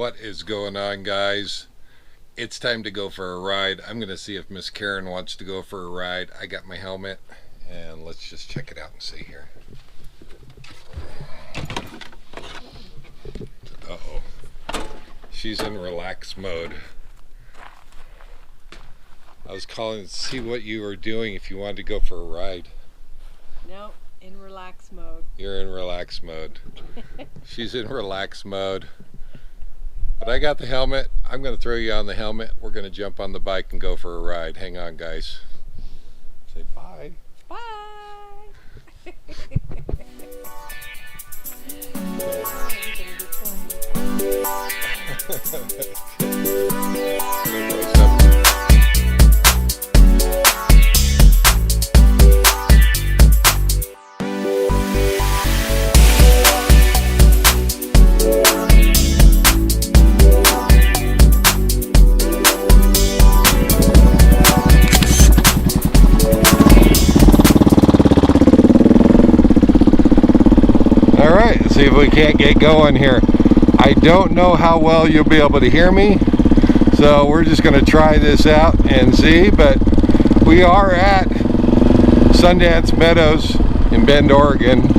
What is going on, guys? It's time to go for a ride. I'm gonna see if Miss Karen wants to go for a ride. I got my helmet and let's just check it out and see here. Uh-oh. She's in relax mode. I was calling to see what you were doing if you wanted to go for a ride. Nope, in relax mode. You're in relax mode. She's in relax mode. But I got the helmet. I'm going to throw you on the helmet. We're going to jump on the bike and go for a ride. Hang on, guys. Say bye. Bye. See if we can't get going here. I don't know how well you'll be able to hear me, so we're just going to try this out and see. But we are at Sundance Meadows in Bend, Oregon.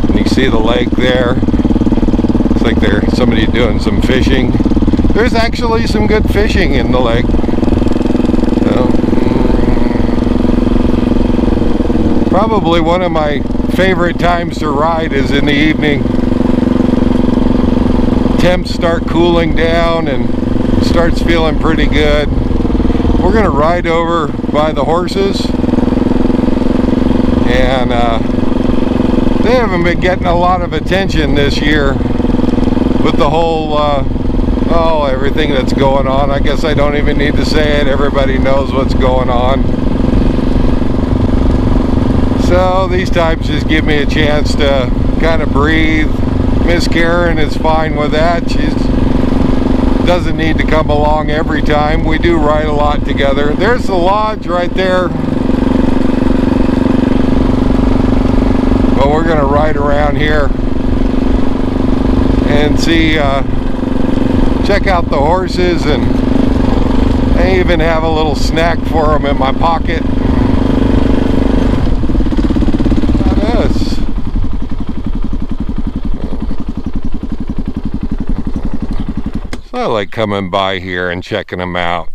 And you see the lake there. Looks like there's somebody doing some fishing. There's actually some good fishing in the lake. So, probably one of my favorite times to ride is in the evening. Temps start cooling down and starts feeling pretty good. We're gonna ride over by the horses, and they haven't been getting a lot of attention this year with the whole everything that's going on. I guess I don't even need to say it. Everybody knows what's going on. So these times just give me a chance to kind of breathe. Miss Karen is fine with that. She doesn't need to come along every time. We do ride a lot together. There's the lodge right there. But we're going to ride around here and see, check out the horses, and I even have a little snack for them in my pocket. I like coming by here and checking them out,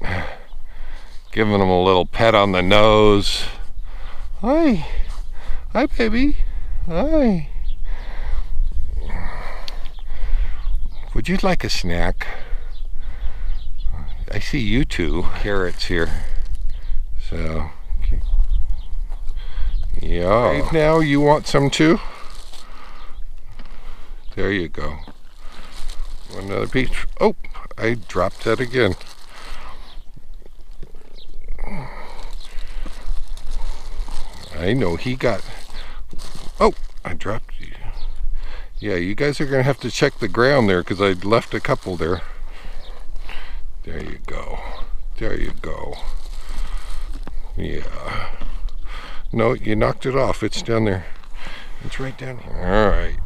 giving them a little pet on the nose. Hi baby, hi. Would you like a snack? I see you two carrots here, so yeah. Right now, you want some too? There you go. Another piece. Oh, I dropped that again. I know he got. Oh, I dropped you. Yeah, you guys are gonna have to check the ground there because I left a couple there. There you go. There you go. Yeah. No, you knocked it off. It's down there. It's right down here. All right.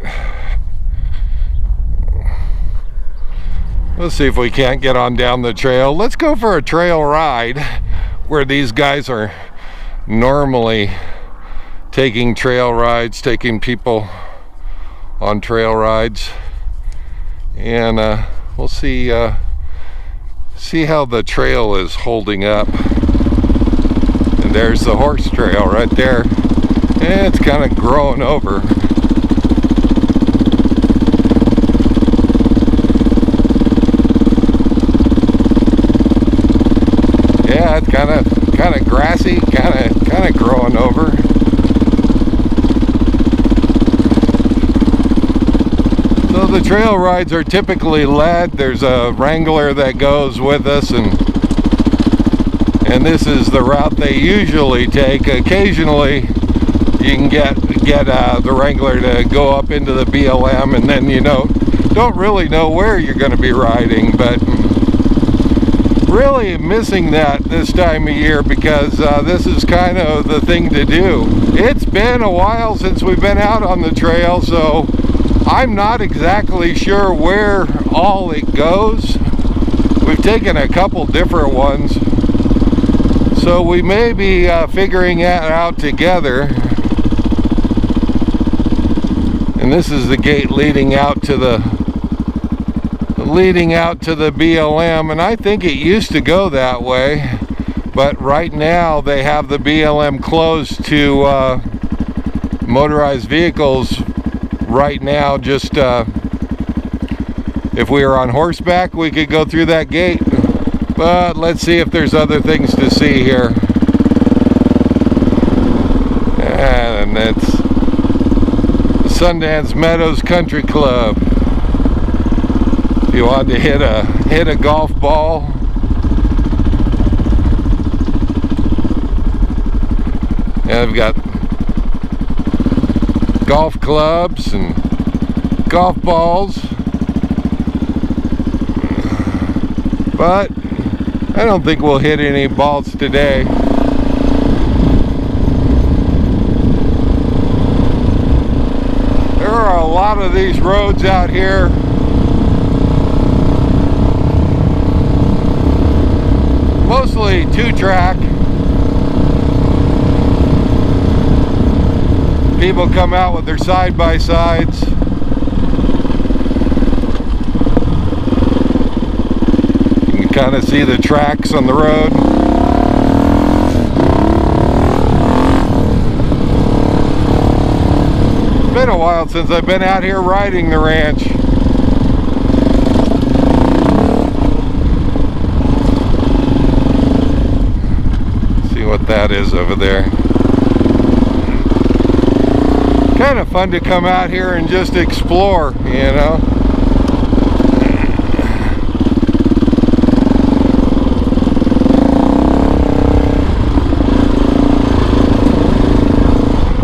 Let's see if we can't get on down the trail. Let's go for a trail ride where these guys are normally taking trail rides, taking people on trail rides. And we'll see how the trail is holding up. And there's the horse trail right there. And it's kind of growing over. Yeah, it's kind of grassy, kind of growing over. So the trail rides are typically led. There's a wrangler that goes with us, and this is the route they usually take. Occasionally, you can get the wrangler to go up into the BLM, and then don't really know where you're going to be riding, but. Really missing that this time of year because this is kind of the thing to do. It's been a while since we've been out on the trail, so I'm not exactly sure where all it goes. We've taken a couple different ones, so we may be figuring it out together. And this is the gate leading out to the BLM, and I think it used to go that way, but right now they have the BLM closed to motorized vehicles right now. Just if we were on horseback, we could go through that gate, but let's see if there's other things to see here. And it's Sundance Meadows Country Club. If you want to hit a golf ball, and they've got golf clubs and golf balls, but I don't think we'll hit any balls today. There are a lot of these roads out here. Mostly 2-track. People come out with their side-by-sides. You can kind of see the tracks on the road. It's been a while since I've been out here riding the ranch. See what that is over there. Kind of fun to come out here and just explore, you know.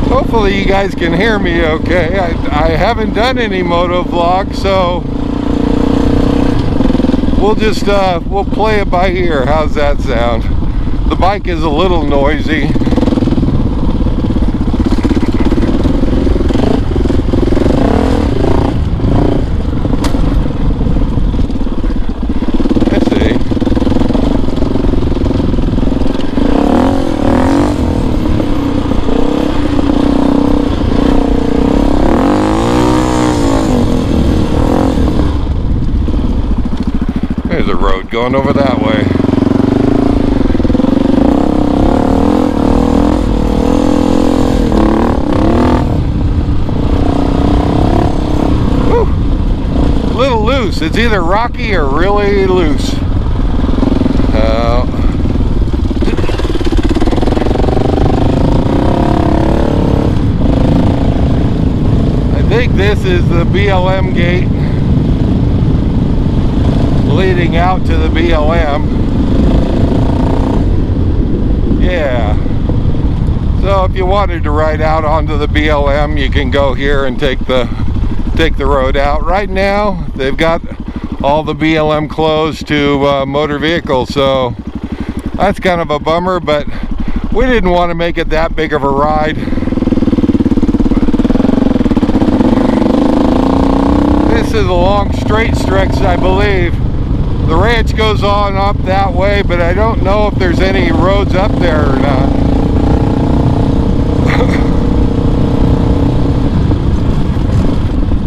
Hopefully you guys can hear me okay. I haven't done any motovlog, so we'll just we'll play it by ear. How's that sound? The bike is a little noisy. There's a road going over that way. Whew. A little loose. It's either rocky or really loose. I think this is the BLM gate leading out to the BLM. Yeah. So if you wanted to ride out onto the BLM, you can go here and take the road out. Right now, they've got all the BLM closed to motor vehicles, so that's kind of a bummer, but we didn't want to make it that big of a ride. This is a long straight stretch, I believe. The ranch goes on up that way, but I don't know if there's any roads up there or not.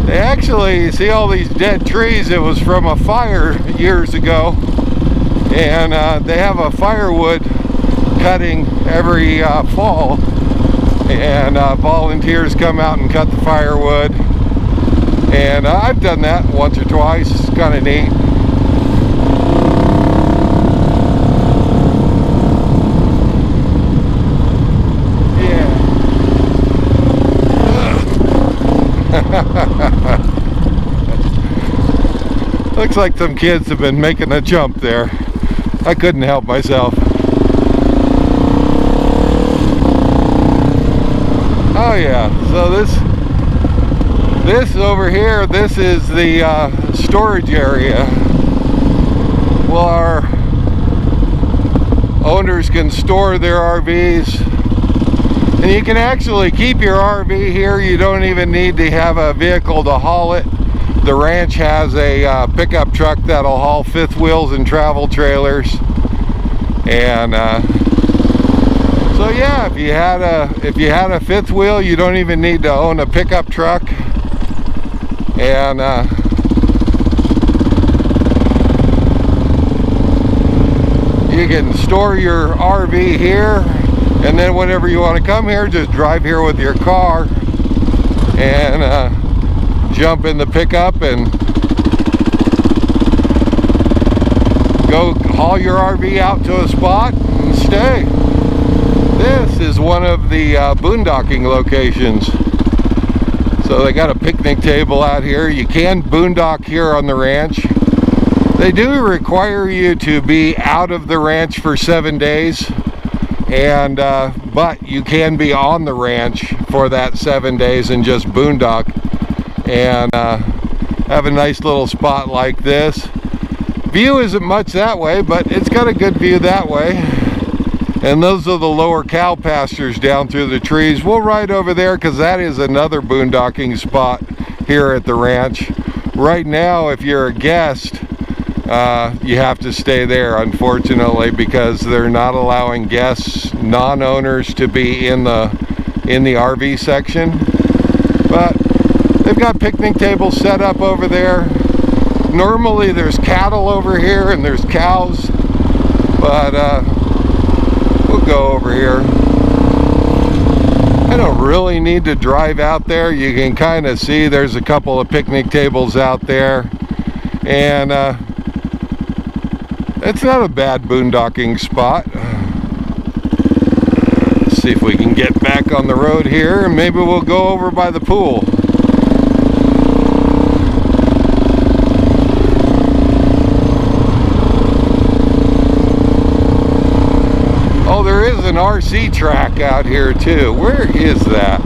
They actually, see all these dead trees, it was from a fire years ago, and they have a firewood cutting every fall, and volunteers come out and cut the firewood, and I've done that once or twice. It's kind of neat. Looks like some kids have been making a jump there. I couldn't help myself. Oh yeah, so this over here, this is the storage area. Well, our owners can store their RVs And you can actually keep your RV here. You don't even need to have a vehicle to haul it. The ranch has a pickup truck that'll haul fifth wheels and travel trailers. And so yeah, if you had a fifth wheel, you don't even need to own a pickup truck. And you can store your RV here, and then whenever you want to come here, just drive here with your car and jump in the pickup and go haul your RV out to a spot and stay. This is one of the boondocking locations. So they got a picnic table out here. You can boondock here on the ranch. They do require you to be out of the ranch for 7 days, and but you can be on the ranch for that 7 days and just boondock and have a nice little spot like this. View isn't much that way, but it's got a good view that way. And those are the lower cow pastures down through the trees. We'll ride over there because that is another boondocking spot here at the ranch. Right now, if you're a guest, you have to stay there, unfortunately, because they're not allowing guests, non-owners, to be in the RV section. But they've got picnic tables set up over there. Normally there's cattle over here and there's cows, but we'll go over here. I don't really need to drive out there. You can kind of see there's a couple of picnic tables out there, and it's not a bad boondocking spot. Let's see if we can get back on the road here, and maybe we'll go over by the pool. Oh, there is an RC track out here too. Where is that?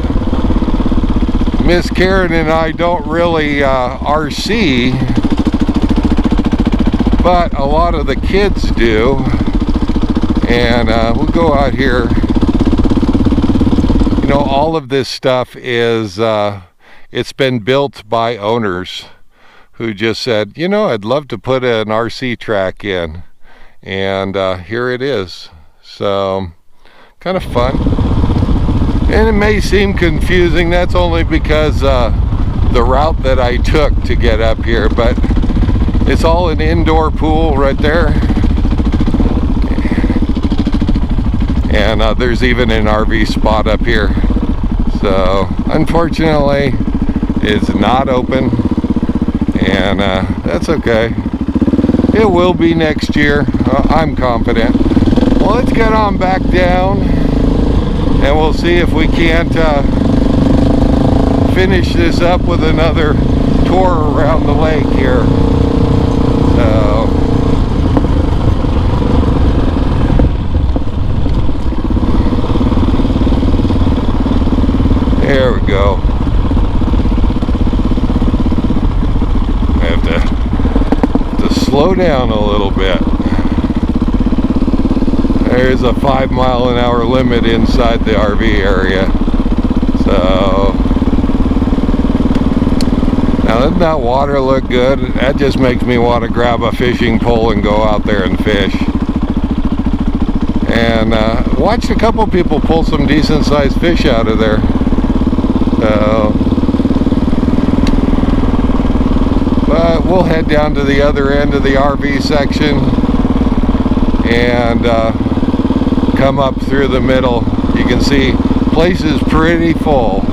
Miss Karen and I don't really RC, but a lot of the kids do. And we'll go out here. You know, all of this stuff is, it's been built by owners who just said, you know, I'd love to put an RC track in. And here it is. So, kind of fun. And it may seem confusing. That's only because the route that I took to get up here. But it's all an indoor pool right there. And there's even an RV spot up here. So, unfortunately, it's not open. And that's okay. It will be next year. I'm confident. Well, let's get on back down, and we'll see if we can't finish this up with another tour around the lake here. So, there we go. I have to slow down a little bit. There's a 5-mile-an-hour limit inside the RV area. So, now doesn't that water look good? That just makes me want to grab a fishing pole and go out there and fish. And watched a couple people pull some decent sized fish out of there. So, but we'll head down to the other end of the RV section and come up through the middle. You can see place is pretty full.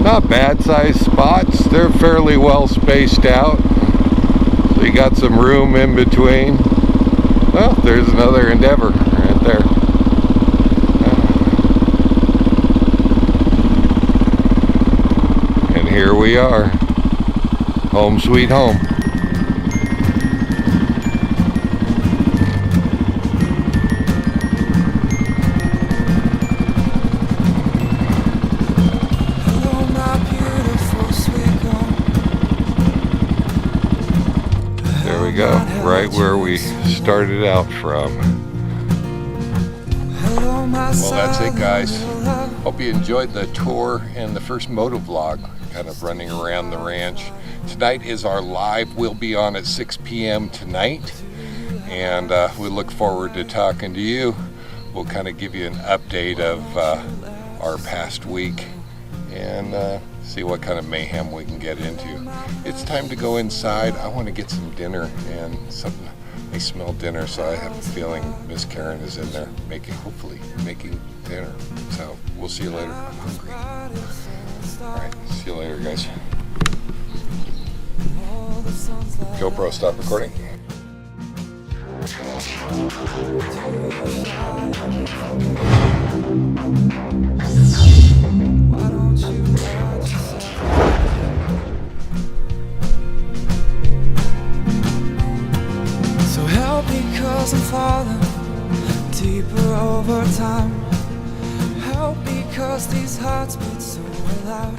Not bad sized spots. They're fairly well spaced out. So you got some room in between. Well, there's another Endeavor right there. And here we are. Home sweet home. Go right where we started out from. Well, that's it, guys. Hope you enjoyed the tour and the first motovlog, kind of running around the ranch. Tonight is our live. We'll be on at 6 p.m. tonight, and we look forward to talking to you. We'll kind of give you an update of our past week and see what kind of mayhem we can get into. It's time to go inside. I want to get some dinner and something. I smell dinner, so I have a feeling Miss Karen is in there hopefully making dinner. So we'll see you later. I'm hungry. All right, see you later, guys. GoPro, stop recording. So help me, 'cause I'm falling deeper over time. Help me, 'cause these hearts beat so loud.